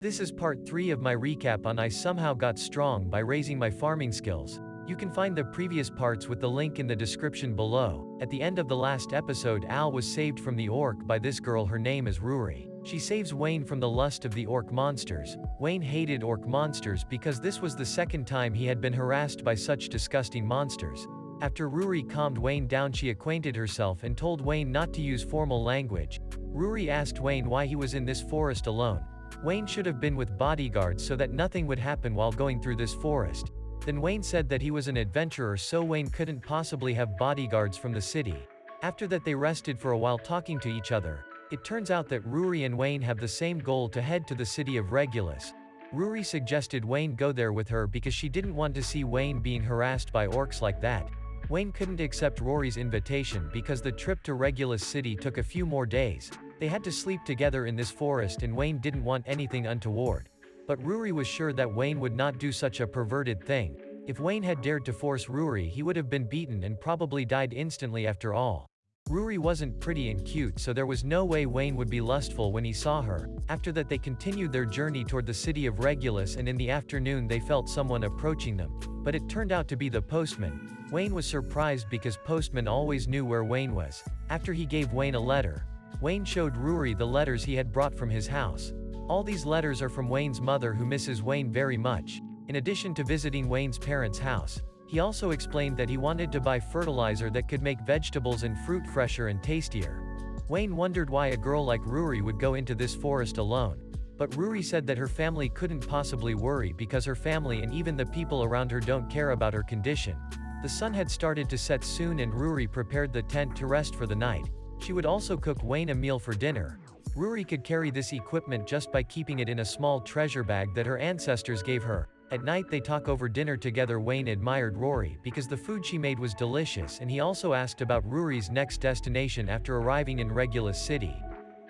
This is part 3 of my recap on I somehow got strong by raising my farming skills. You can find the previous parts with the link in the description below. At the end of the last episode, Al was saved from the orc by this girl. Her name is Rory. She saves Wayne from the lust of the orc monsters. Wayne hated orc monsters because this was the second time he had been harassed by such disgusting monsters. After Rory calmed Wayne down, she acquainted herself and told Wayne not to use formal language. Rory asked Wayne why he was in this forest alone. Wayne should have been with bodyguards so that nothing would happen while going through this forest. Then Wayne said that he was an adventurer, so Wayne couldn't possibly have bodyguards from the city. After that, they rested for a while talking to each other. It turns out that Rory and Wayne have the same goal, to head to the city of Regulus. Rory suggested Wayne go there with her because she didn't want to see Wayne being harassed by orcs like that. Wayne couldn't accept Rory's invitation because the trip to Regulus City took a few more days. They had to sleep together in this forest and Wayne didn't want anything untoward. But Rory was sure that Wayne would not do such a perverted thing. If Wayne had dared to force Rory, he would have been beaten and probably died instantly after all. Rory wasn't pretty and cute, so there was no way Wayne would be lustful when he saw her. After that, they continued their journey toward the city of Regulus, and in the afternoon they felt someone approaching them. But it turned out to be the postman. Wayne was surprised because postman always knew where Wayne was. After he gave Wayne a letter, Wayne showed Rory the letters he had brought from his house. All these letters are from Wayne's mother, who misses Wayne very much. In addition to visiting Wayne's parents' house, he also explained that he wanted to buy fertilizer that could make vegetables and fruit fresher and tastier. Wayne wondered why a girl like Rory would go into this forest alone. But Rory said that her family couldn't possibly worry because her family and even the people around her don't care about her condition. The sun had started to set soon and Rory prepared the tent to rest for the night. She would also cook Wayne a meal for dinner. Rory could carry this equipment just by keeping it in a small treasure bag that her ancestors gave her. At night they talk over dinner together. Wayne admired Rory because the food she made was delicious, and he also asked about Rory's next destination after arriving in Regulus City.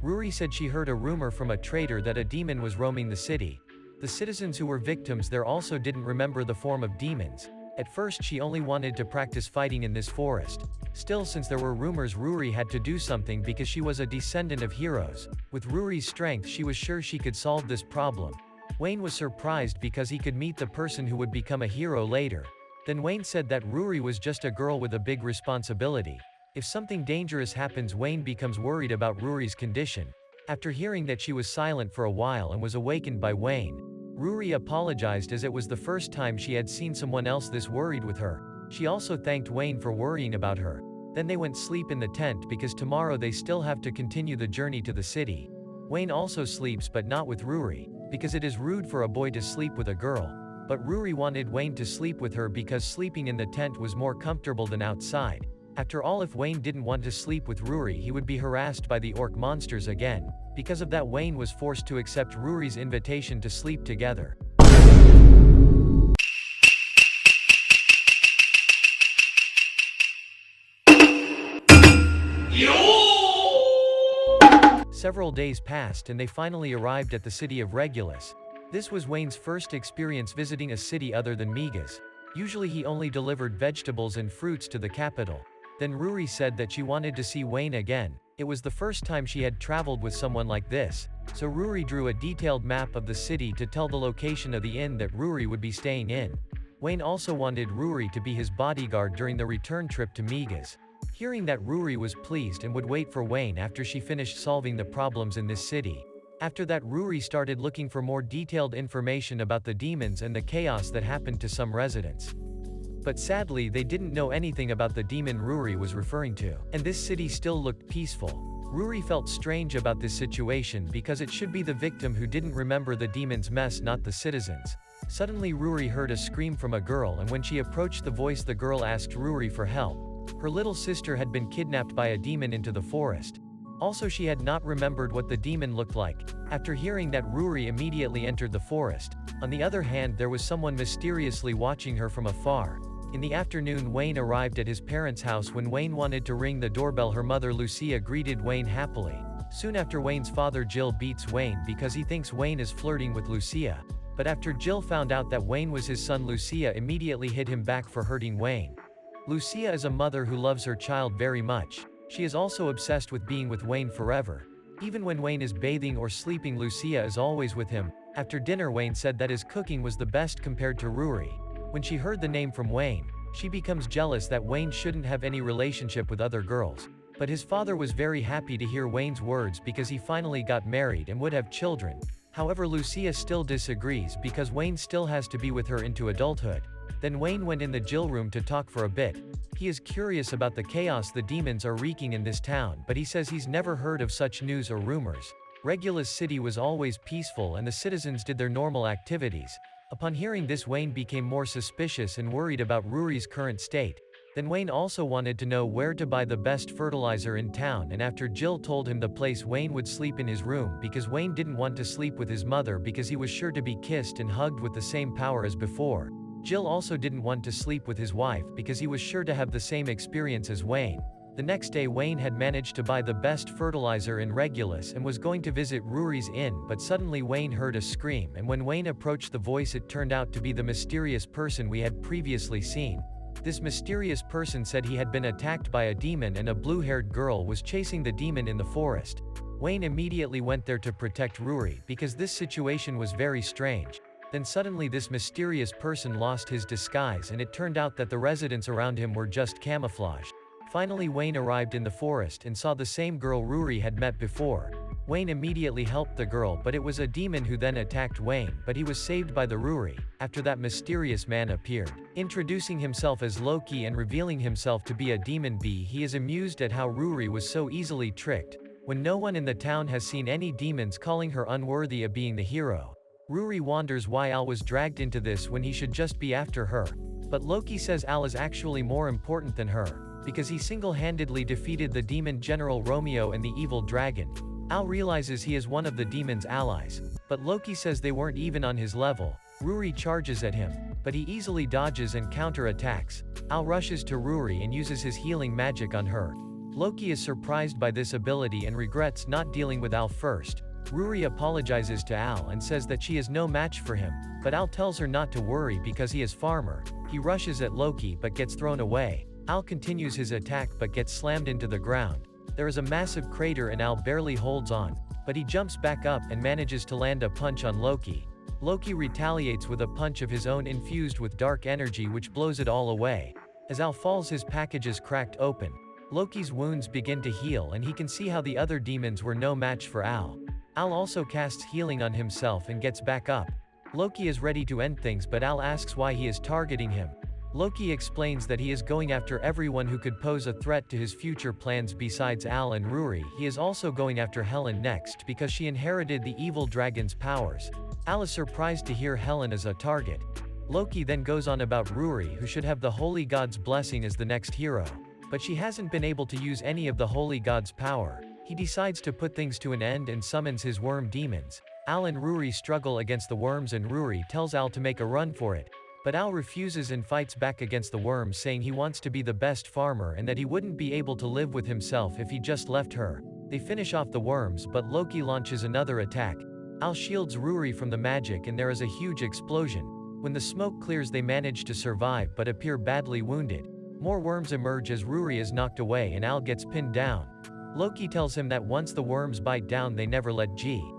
Rory said she heard a rumor from a trader that a demon was roaming the city. The citizens who were victims there also didn't remember the form of demons. At first she only wanted to practice fighting in this forest. Still, since there were rumors, Rory had to do something because she was a descendant of heroes. With Rory's strength, she was sure she could solve this problem. Wayne was surprised because he could meet the person who would become a hero later. Then Wayne said that Rory was just a girl with a big responsibility. If something dangerous happens, Wayne becomes worried about Rory's condition. After hearing that, she was silent for a while and was awakened by Wayne. Rory apologized as it was the first time she had seen someone else this worried with her. She also thanked Wayne for worrying about her. Then they went sleep in the tent because tomorrow they still have to continue the journey to the city. Wayne also sleeps, but not with Rory, because it is rude for a boy to sleep with a girl. But Rory wanted Wayne to sleep with her because sleeping in the tent was more comfortable than outside. After all, if Wayne didn't want to sleep with Rory, he would be harassed by the orc monsters again. Because of that, Wayne was forced to accept Rory's invitation to sleep together. Several days passed and they finally arrived at the city of Regulus. This was Wayne's first experience visiting a city other than Miga's. Usually he only delivered vegetables and fruits to the capital. Then Rory said that she wanted to see Wayne again. It was the first time she had traveled with someone like this, so Rory drew a detailed map of the city to tell the location of the inn that Rory would be staying in. Wayne also wanted Rory to be his bodyguard during the return trip to Miga's. Hearing that, Rory was pleased and would wait for Wayne after she finished solving the problems in this city. After that, Rory started looking for more detailed information about the demons and the chaos that happened to some residents. But sadly, they didn't know anything about the demon Rory was referring to. And this city still looked peaceful. Rory felt strange about this situation because it should be the victim who didn't remember the demon's mess, not the citizens. Suddenly Rory heard a scream from a girl, and when she approached the voice, the girl asked Rory for help. Her little sister had been kidnapped by a demon into the forest. Also, she had not remembered what the demon looked like. After hearing that, Rory immediately entered the forest. On the other hand, there was someone mysteriously watching her from afar. In the afternoon, Wayne arrived at his parents' house. When Wayne wanted to ring the doorbell, her mother Lucia greeted Wayne happily. Soon after, Wayne's father Jill beats Wayne because he thinks Wayne is flirting with Lucia. But after Jill found out that Wayne was his son, Lucia immediately hit him back for hurting Wayne. Lucia is a mother who loves her child very much. She is also obsessed with being with Wayne forever. Even when Wayne is bathing or sleeping, Lucia is always with him. After dinner, Wayne said that his cooking was the best compared to Rory. When she heard the name from Wayne, she becomes jealous that Wayne shouldn't have any relationship with other girls. But his father was very happy to hear Wayne's words because he finally got married and would have children. However, Lucia still disagrees because Wayne still has to be with her into adulthood. Then Wayne went in the Jill room to talk for a bit. He is curious about the chaos the demons are wreaking in this town, but he says he's never heard of such news or rumors. Regulus City was always peaceful and the citizens did their normal activities. Upon hearing this, Wayne became more suspicious and worried about Rory's current state. Then Wayne also wanted to know where to buy the best fertilizer in town, and after Jill told him the place, Wayne would sleep in his room because Wayne didn't want to sleep with his mother because he was sure to be kissed and hugged with the same power as before. Jill also didn't want to sleep with his wife because he was sure to have the same experience as Wayne. The next day, Wayne had managed to buy the best fertilizer in Regulus and was going to visit Rory's inn, but suddenly Wayne heard a scream, and when Wayne approached the voice, it turned out to be the mysterious person we had previously seen. This mysterious person said he had been attacked by a demon and a blue-haired girl was chasing the demon in the forest. Wayne immediately went there to protect Rory because this situation was very strange. Then suddenly this mysterious person lost his disguise and it turned out that the residents around him were just camouflaged. Finally, Wayne arrived in the forest and saw the same girl Rory had met before. Wayne immediately helped the girl, but it was a demon who then attacked Wayne, but he was saved by the Rory. After that, mysterious man appeared, introducing himself as Loki and revealing himself to be a demon bee. He is amused at how Rory was so easily tricked, when no one in the town has seen any demons, calling her unworthy of being the hero. Rory wonders why Al was dragged into this when he should just be after her. But Loki says Al is actually more important than her, because he single-handedly defeated the demon General Romeo and the evil dragon. Al realizes he is one of the demon's allies, but Loki says they weren't even on his level. Rory charges at him, but he easily dodges and counter-attacks. Al rushes to Rory and uses his healing magic on her. Loki is surprised by this ability and regrets not dealing with Al first. Rory apologizes to Al and says that she is no match for him, but Al tells her not to worry because he is farmer. He rushes at Loki but gets thrown away. Al continues his attack but gets slammed into the ground. There is a massive crater and Al barely holds on, but he jumps back up and manages to land a punch on Loki. Loki retaliates with a punch of his own infused with dark energy which blows it all away. As Al falls, his package is cracked open. Loki's wounds begin to heal and he can see how the other demons were no match for Al. Al also casts healing on himself and gets back up. Loki is ready to end things, but Al asks why he is targeting him. Loki explains that he is going after everyone who could pose a threat to his future plans besides Al and Rory. He is also going after Helen next because she inherited the evil dragon's powers. Al is surprised to hear Helen is a target. Loki then goes on about Rory, who should have the holy god's blessing as the next hero. But she hasn't been able to use any of the holy god's power. He decides to put things to an end and summons his worm demons. Al and Rory struggle against the worms and Rory tells Al to make a run for it. But Al refuses and fights back against the worms, saying he wants to be the best farmer and that he wouldn't be able to live with himself if he just left her. They finish off the worms, but Loki launches another attack. Al shields Rory from the magic and there is a huge explosion. When the smoke clears, they manage to survive but appear badly wounded. More worms emerge as Rory is knocked away and Al gets pinned down. Loki tells him that once the worms bite down, they never let go.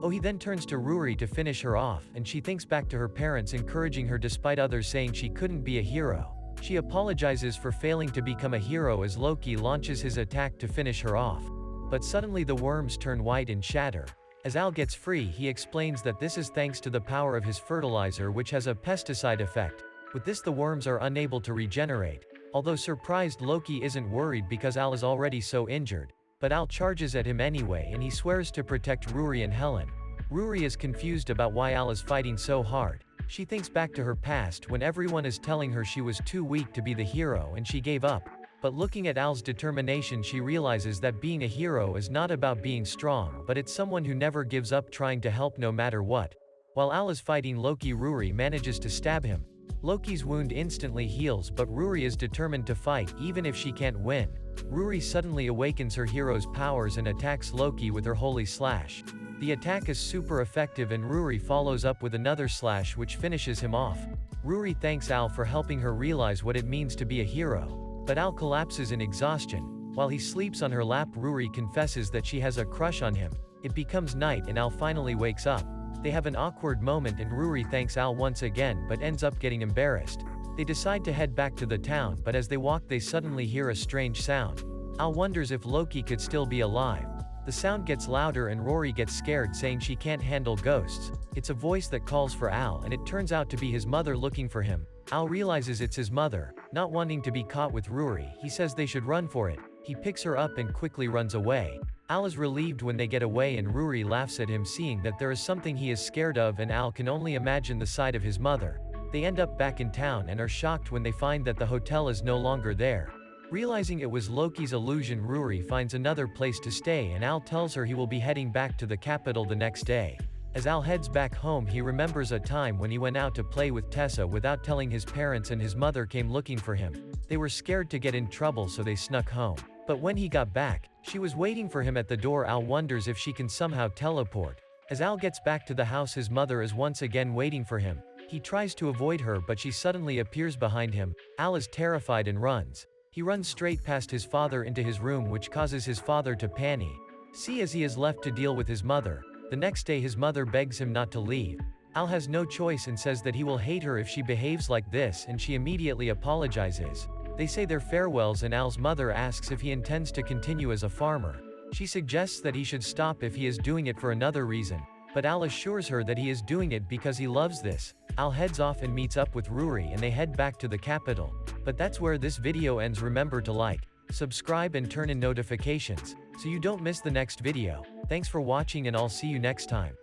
He then turns to Rory to finish her off, and she thinks back to her parents encouraging her despite others saying she couldn't be a hero. She apologizes for failing to become a hero as Loki launches his attack to finish her off. But suddenly the worms turn white and shatter. As Al gets free, he explains that this is thanks to the power of his fertilizer, which has a pesticide effect. With this, the worms are unable to regenerate. Although surprised, Loki isn't worried because Al is already so injured. But Al charges at him anyway and he swears to protect Rory and Helen. Rory is confused about why Al is fighting so hard. She thinks back to her past when everyone is telling her she was too weak to be the hero and she gave up. But looking at Al's determination, she realizes that being a hero is not about being strong, but it's someone who never gives up trying to help no matter what. While Al is fighting Loki, Rory manages to stab him. Loki's wound instantly heals, but Rory is determined to fight even if she can't win. Rory suddenly awakens her hero's powers and attacks Loki with her holy slash. The attack is super effective and Rory follows up with another slash which finishes him off. Rory thanks Al for helping her realize what it means to be a hero. But Al collapses in exhaustion. While he sleeps on her lap, Rory confesses that she has a crush on him. It becomes night and Al finally wakes up. They have an awkward moment and Rory thanks Al once again but ends up getting embarrassed. They decide to head back to the town, but as they walk they suddenly hear a strange sound. Al wonders if Loki could still be alive. The sound gets louder and Rory gets scared, saying she can't handle ghosts. It's a voice that calls for Al, and it turns out to be his mother looking for him. Al realizes it's his mother. Not wanting to be caught with Rory, he says they should run for it. He picks her up and quickly runs away. Al is relieved when they get away and Rory laughs at him, seeing that there is something he is scared of, and Al can only imagine the side of his mother. They end up back in town and are shocked when they find that the hotel is no longer there. Realizing it was Loki's illusion, Rory finds another place to stay and Al tells her he will be heading back to the capital the next day. As Al heads back home, he remembers a time when he went out to play with Tessa without telling his parents and his mother came looking for him. They were scared to get in trouble, so they snuck home. But when he got back, she was waiting for him at the door. Al wonders if she can somehow teleport. As Al gets back to the house, his mother is once again waiting for him. He tries to avoid her, but she suddenly appears behind him. Al is terrified and runs. He runs straight past his father into his room, which causes his father to panic. As he is left to deal with his mother. The next day his mother begs him not to leave. Al has no choice and says that he will hate her if she behaves like this, and she immediately apologizes. They say their farewells and Al's mother asks if he intends to continue as a farmer. She suggests that he should stop if he is doing it for another reason, but Al assures her that he is doing it because he loves this. Al heads off and meets up with Rory and they head back to the capital. But that's where this video ends. Remember to like, subscribe and turn in notifications, so you don't miss the next video. Thanks for watching and I'll see you next time.